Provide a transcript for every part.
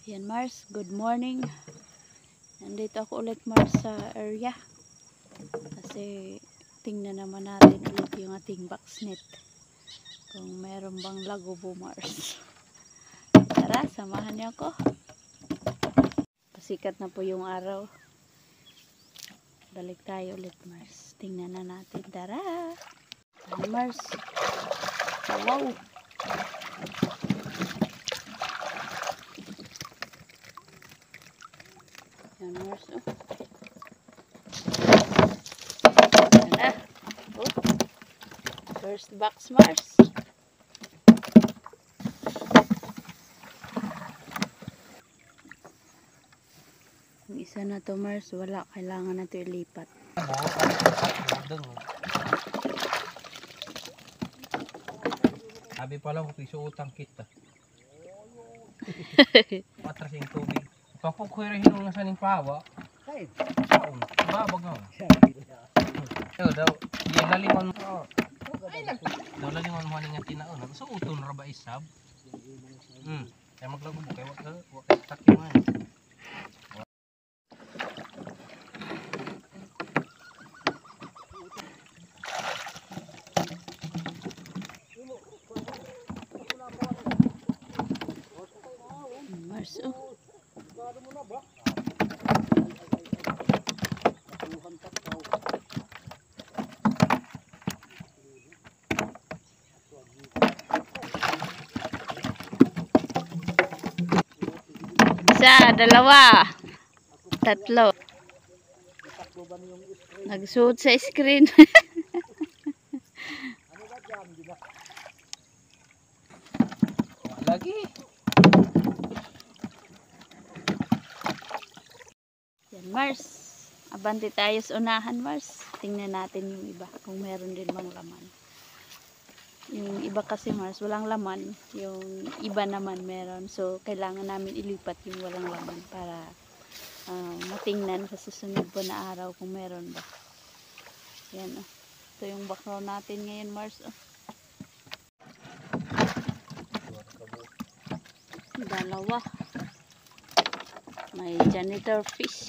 Yan Mars, good morning. Nandito ako ulit Mars sa area. Kasi tingnan naman natin ulit yung ating box net. Kung meron bang lagobo Mars. Tara, samahan niyo ako. Pasikat na po yung araw. Balik tayo ulit Mars. Tingnan na natin. Tara. Yan Mars. Wow. Yan Mars, oh. Yan na. Oh. First box Mars. Yung isa na to Mars, wala. Kailangan na to ilipat. Sabi pa lang kung piso utang kita. Patras yung tubig. Papukwirahin mo na sa ning pawa. Kahit. Saon. Babag nga. Yo daw. Yung lalimon mo. Daw lalimon mo nga tinaon. So uton ra ba isab? Kaya maglago mo. Kaya wakay takyo nga. Mars, oh. Isa, dalawa, tatlo. Nagsuot sa screen. Lagi. Yan Mars. Abante tayo sa unahan Mars. Tingnan natin yung iba kung meron din bang laman. Yung iba kasi Mars walang laman. Yung iba naman meron. So kailangan namin ilipat yung walang laman para matingnan sa susunod po na araw kung meron ba. Yan oh. Ito yung background natin ngayon Mars oh. Dalawa. May janitor fish.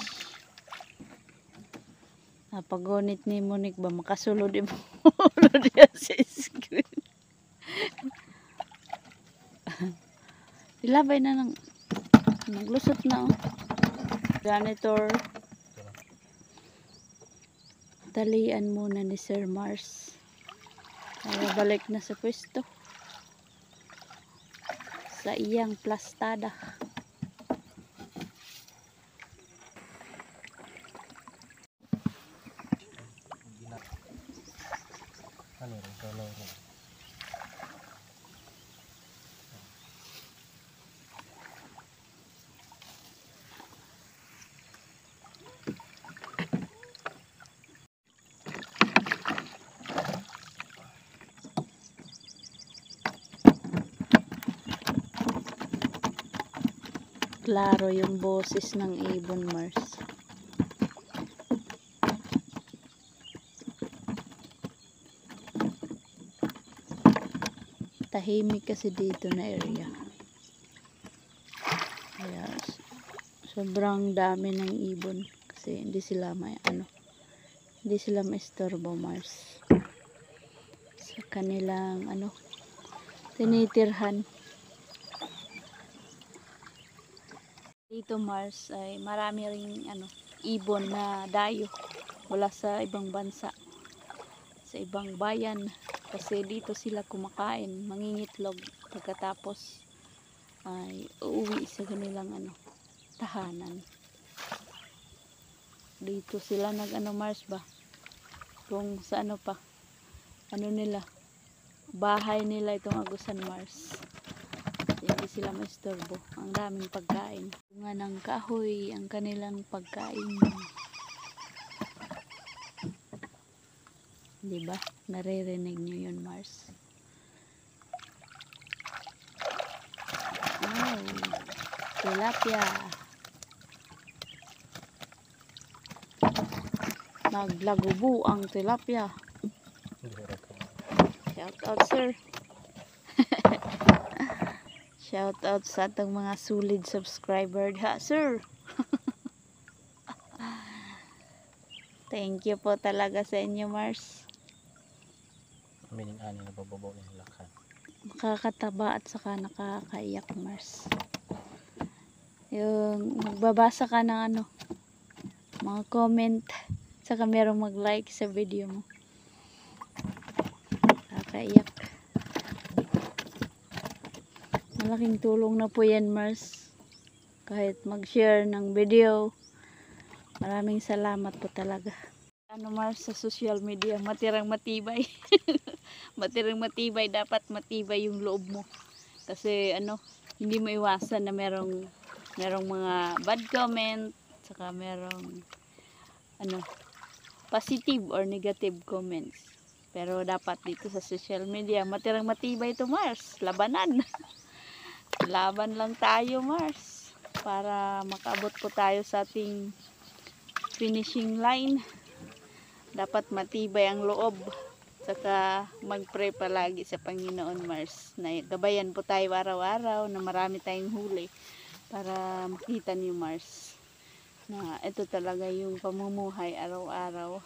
Napagunit ni Monique ba makasulod mo diya sa screen. Ilabay na ng naglusot na oh. Janitor. Talian muna ni Sir Mars. Para balik na sa pwesto. Sa iyang plastada. Klaro yung boses ng ibon Mars. Tahimik kasi dito na area. Kaya sobrang dami ng ibon kasi hindi sila hindi sila maistorbo Mars. Sa kanilang tinitirhan. Dito Mars ay marami ring ibon na dayo wala sa ibang bansa, sa ibang bayan, kasi dito sila kumakain, mangingitlog, pagkatapos ay uuwi sa kanilang tahanan. Dito sila Mars ba, kung sa nila bahay nila itong Agusan Mars. Hindi sila maistorbo. Ang daming pagkain. Bunga ng kahoy ang kanilang pagkain. Diba? Naririnig nyo yun Mars. Oh, tilapia. Naglagubo ang tilapia. Shout out sir. Shout out sa atong mga solid subscriber ha, sir. Thank you po talaga sa inyo, Mars. Mining ani na bababaw ng lakan. Nakakataba at saka nakakaiyak, Mars. Yung magbabasa ka ng ano, mga comment, saka merong mag-like sa video mo. Nakakaiyak. Malaking tulong na po yan, Mars. Kahit mag-share ng video. Maraming salamat po talaga. Ano, Mars, sa social media, matirang matibay. Matirang matibay, dapat matibay yung loob mo. Kasi ano, hindi mo iwasan na merong mga bad comment, saka merong ano, positive or negative comments. Pero dapat dito sa social media, matirang matibay to, Mars. Labanan. Laban lang tayo, Mars, para makaabot po tayo sa ating finishing line. Dapat matibay ang loob, saka mag-pray palagi sa Panginoon, Mars, na gabayan po tayo araw-araw, na marami tayong huli para makita niyo, Mars, na ito talaga yung pamumuhay araw-araw.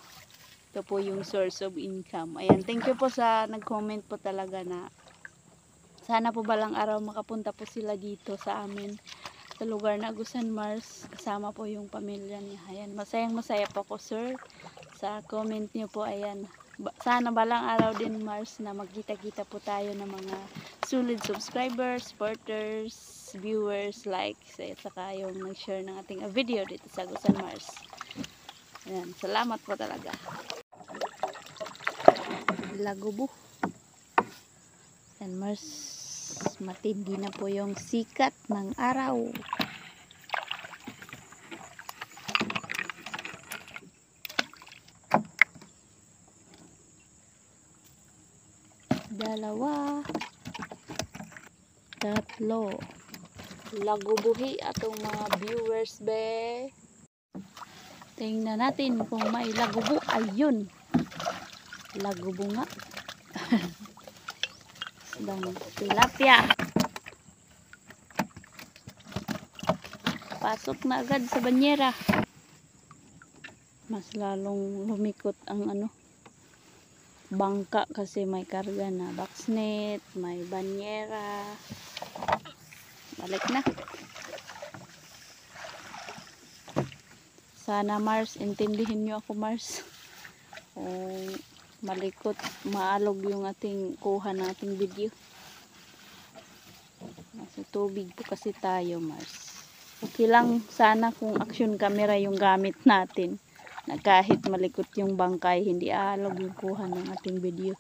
Ito po yung source of income. Ayan, thank you po sa nag-comment po talaga na sana po balang araw makapunta po sila dito sa amin, sa lugar na Agusan, Mars. Kasama po yung pamilya niya. Ayan, masayang masaya po ko, sir, sa comment niyo po. Ayan, sana balang araw din, Mars, na magkita-kita po tayo ng mga solid subscribers, supporters, viewers, likes, at saka yung nag-share ng ating video dito sa Agusan, Mars. Ayan, salamat po talaga. Lagubo. And Mars, matindi na po yung sikat ng araw. Dalawa, tatlo. Lagubuhi atong mga viewers, be. Tingnan natin kung may lagubo. Ayun, lagubo nga. Sedang tilapia. Pasok na agad sa banyera. Mas lalong lumikot ang ano, bangka, kasi may karga na box net, may banyera. Balik na. Sana, Mars, intindihin nyo ako, Mars. Kung malikot, maalog yung ating kuha ng ating video. Nasa tubig po kasi tayo, Mars. Okay lang sana kung action camera yung gamit natin, na kahit malikot yung bangkay, hindi aalog yung kuha ng ating video.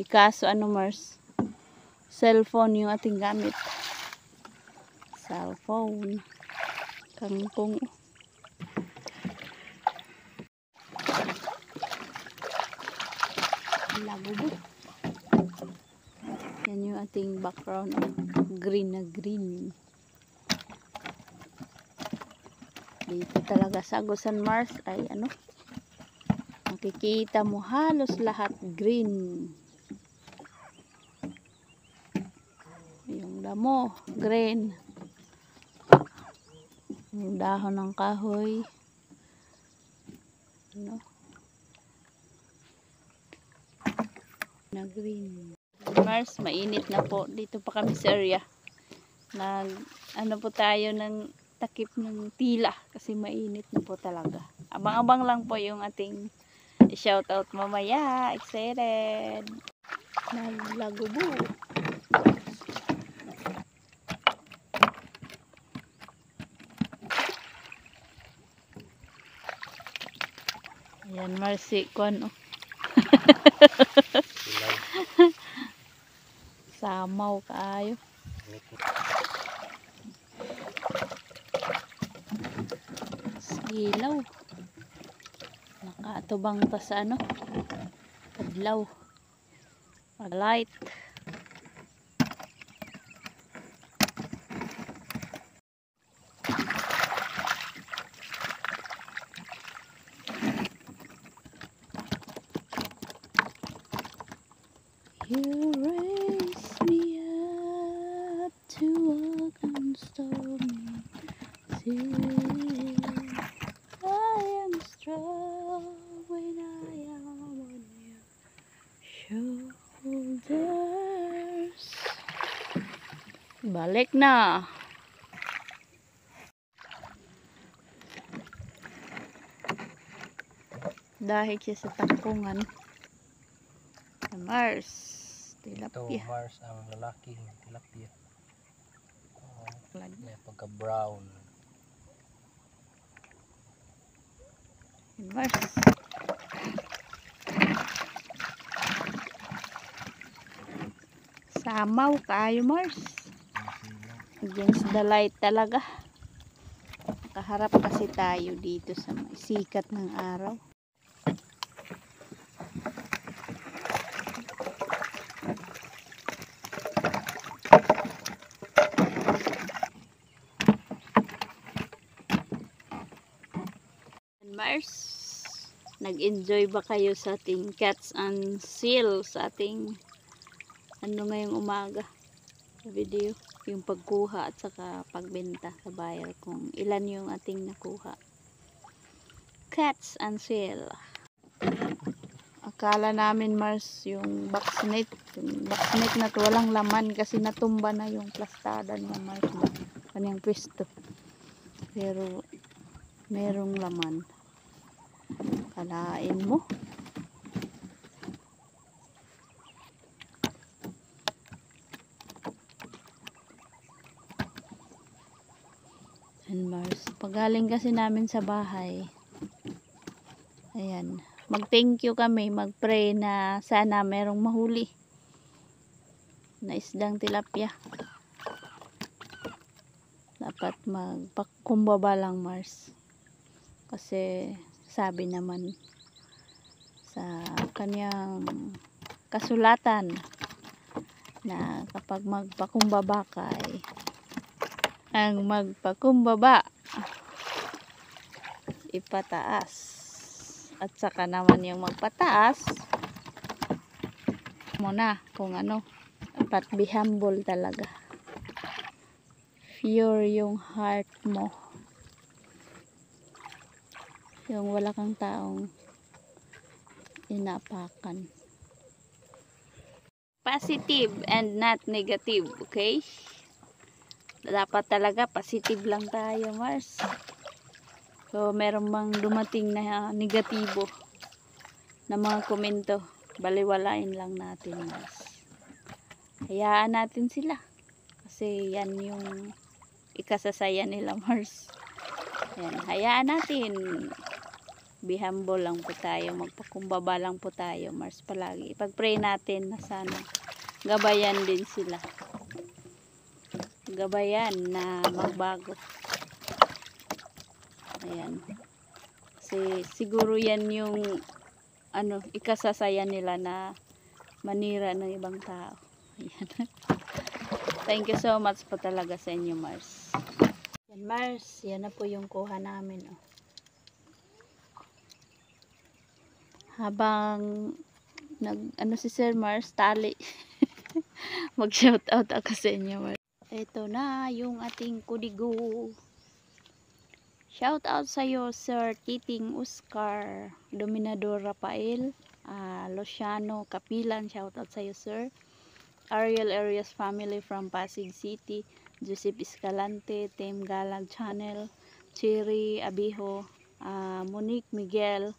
Kaso ano, Mars, cellphone yung ating gamit. Cellphone. Kangkong. Lagubo. Yan yung ating background, green na green. Dito talaga sa Agusan, Mars, ay ano, makikita mo halos lahat green. Yung damo green, yung dahon ng kahoy, ano, na green. Mars, mainit na po. Dito pa kami sa area. Ano po tayo ng takip ng tila kasi mainit na po talaga. Abang-abang lang po yung ating shoutout mamaya. Excited. Naglagubo. Ayan, Marcy, kung ano. Samaw kaayo. Ilaw. Nakaatubang ta sa ano, kadlaw. Light. You raise me up to see I am strong when I am on your shoulders. Balik na. Dahil siya sa tangkungan. Mars. Ito, Tilapia. Mars ang lalaki, tilapia. Lag. May pagka-brown. Mars. Samaw kayo, Mars. Against the light talaga. Kaharap kasi tayo dito sa may sikat ng araw. Mars, nag-enjoy ba kayo sa ating cats and seal sa ating ngayong umaga video, yung pagkuha at saka pagbenta sa buyer kung ilan yung ating nakuha. Cats and seal. Akala namin, Mars, yung box net na to walang laman kasi natumba na yung plastada niya, Mars, kanyang pwesto, pero merong laman. Kalain mo. And Mars, pagaling kasi namin sa bahay, ayan, mag thank you kami, mag pray na sana merong mahuli na isdang tilapia. Dapat magpakumbaba lang, Mars, kasi sabi naman sa kanyang kasulatan na kapag magpakumbaba ka ay ang magpakumbaba ipataas, at saka naman yung magpataas muna kung ano, dapat be humble talaga, pure yung heart mo, yung wala kang taong inapakan. Positive and not negative, okay? Dapat talaga positive lang tayo, Mars. So meron bang dumating na negatibo na mga komento, baliwalain lang natin, Mars. Hayaan natin sila kasi yan yung ikasasaya nila, Mars. Yan, hayaan natin. Be humble lang po tayo, magpakumbaba lang po tayo, Mars, palagi. Ipag-pray natin na sana gabayan din sila. Gabayan na magbago. Ayan. Kasi siguro yan yung ikasasaya nila na manira ng ibang tao. Ayan. Thank you so much po talaga sa inyo, Mars. Yan, Mars, yan na po yung kuha namin, oh. Habang si Sir Mars tali mag shout out ako sa inyo, Mars. Ito na yung ating kudigo. Shout out sa iyo, Sir Titing Oscar Dominador Rafael, Luciano Kapilan, shout out sa iyo, Sir Ariel Arias family from Pasig City, Joseph Escalante, Team Galag Channel, Cherry Abiho, Monique Miguel,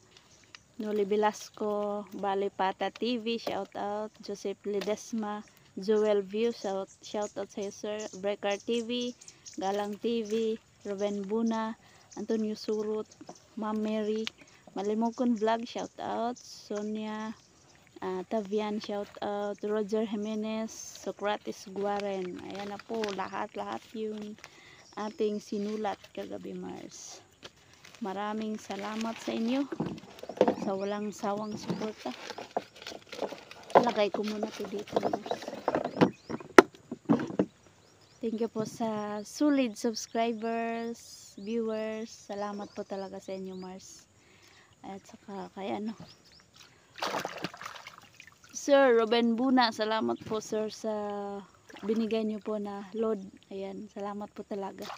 Noli Velasco, Balipata TV, shout out, Joseph Ledesma, Joel View, shout out sa Sir, Breaker TV, Galang TV, Ruben Buna, Antonio Surut, Ma'am Mary, Malimukon Vlog, shout out, Sonia Tavian, shout out, Roger Jimenez, Socrates Guaren. Ayan na po, lahat-lahat yung ating sinulat kagabi, Mars. Maraming salamat sa inyo sa walang sawang suporta. Lagay ko muna ito dito, Mars. Thank you po sa solid subscribers, viewers. Salamat po talaga sa inyo, Mars. At saka kay Sir Ruben Buna, salamat po, Sir, sa binigay niyo po na load. Ayan, salamat po talaga.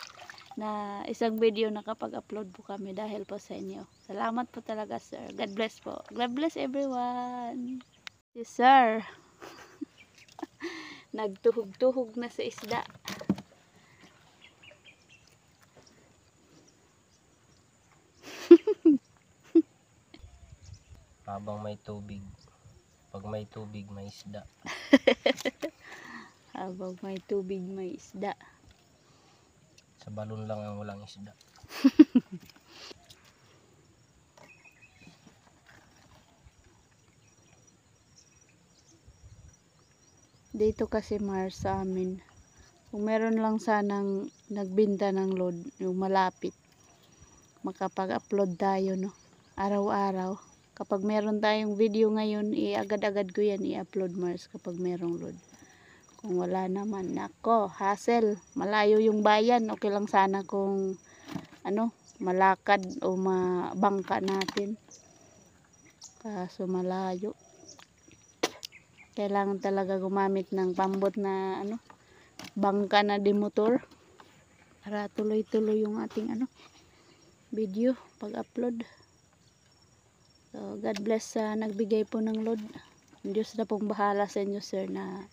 na isang video na kapag-upload po kami dahil po sa inyo. Salamat po talaga, sir. God bless po. God bless everyone. Yes, sir. Nagtuhog-tuhog na sa isda. Habang may tubig. Pag may tubig, may isda. Habang may tubig, may isda. Sa balon lang ang walang isda. Dito kasi Mars sa amin, kung meron lang sanang nagbinta ng load, yung malapit, makapag-upload tayo, no? Araw-araw. Kapag meron tayong video ngayon, agad-agad ko yan i-upload, Mars, kapag merong load. Kung wala naman, nako, hassle. Malayo yung bayan. Okay lang sana kung malakad o mabangka natin. Kaso malayo. Kailangan talaga gumamit ng pambot na bangka na demotor para tuloy-tuloy yung ating video pag-upload. So God bless sa nagbigay po ng load. Diyos na pong bahala sa inyo, sir, na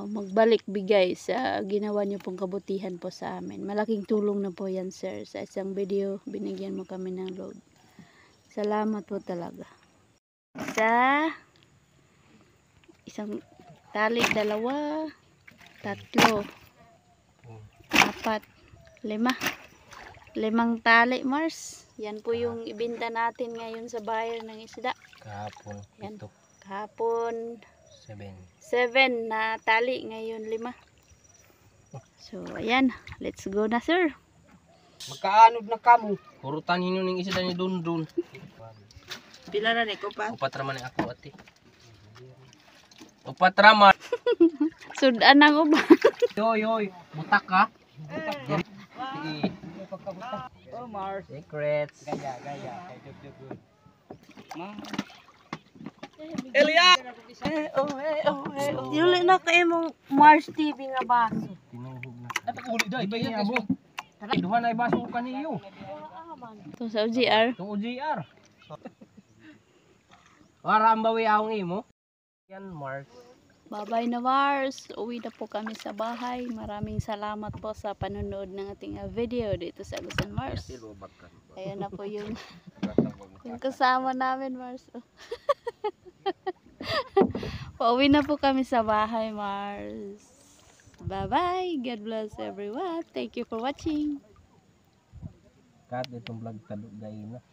magbalik bigay sa ginawa niyo pong kabutihan po sa amin. Malaking tulong na po yan, sir. Sa isang video binigyan mo kami ng load. Salamat po talaga. Isang tali, 2, 3, 4, 5. 5 tali, Mars. Yan po yung ibinta natin ngayon sa buyer ng isda. Kahapon, Yan. 7. Kahapon 7. 7 na tali, ngayon 5. So ayan, let's go na, sir. Magkaanod na kamo. Hurutan ninyo ng isda ni Dundun. Pila na ni ko pa. Upat raman ni ako, ate. Upat raman. Sudan ako ba? Yoy, butak ka. Oh, Mars. Secrets. Gaya. Elia! Dili na kayo mong Mars TV nga baso. Tinuhog na. At uli daw, iba yan mo. Duha na ibaso ko kaniyo. Ito sa OGR. Itong OJR. Para ang bawi akong imo. Yan, Mark. Bye-bye na, Mars. Uwi na po kami sa bahay. Maraming salamat po sa panonood ng ating video dito sa Agusan, Mars. Ayan na po yung kasama namin, Mars. Pauwi na po kami sa bahay, Mars. Bye-bye. God bless everyone. Thank you for watching. Kat, itong vlog talog gay na.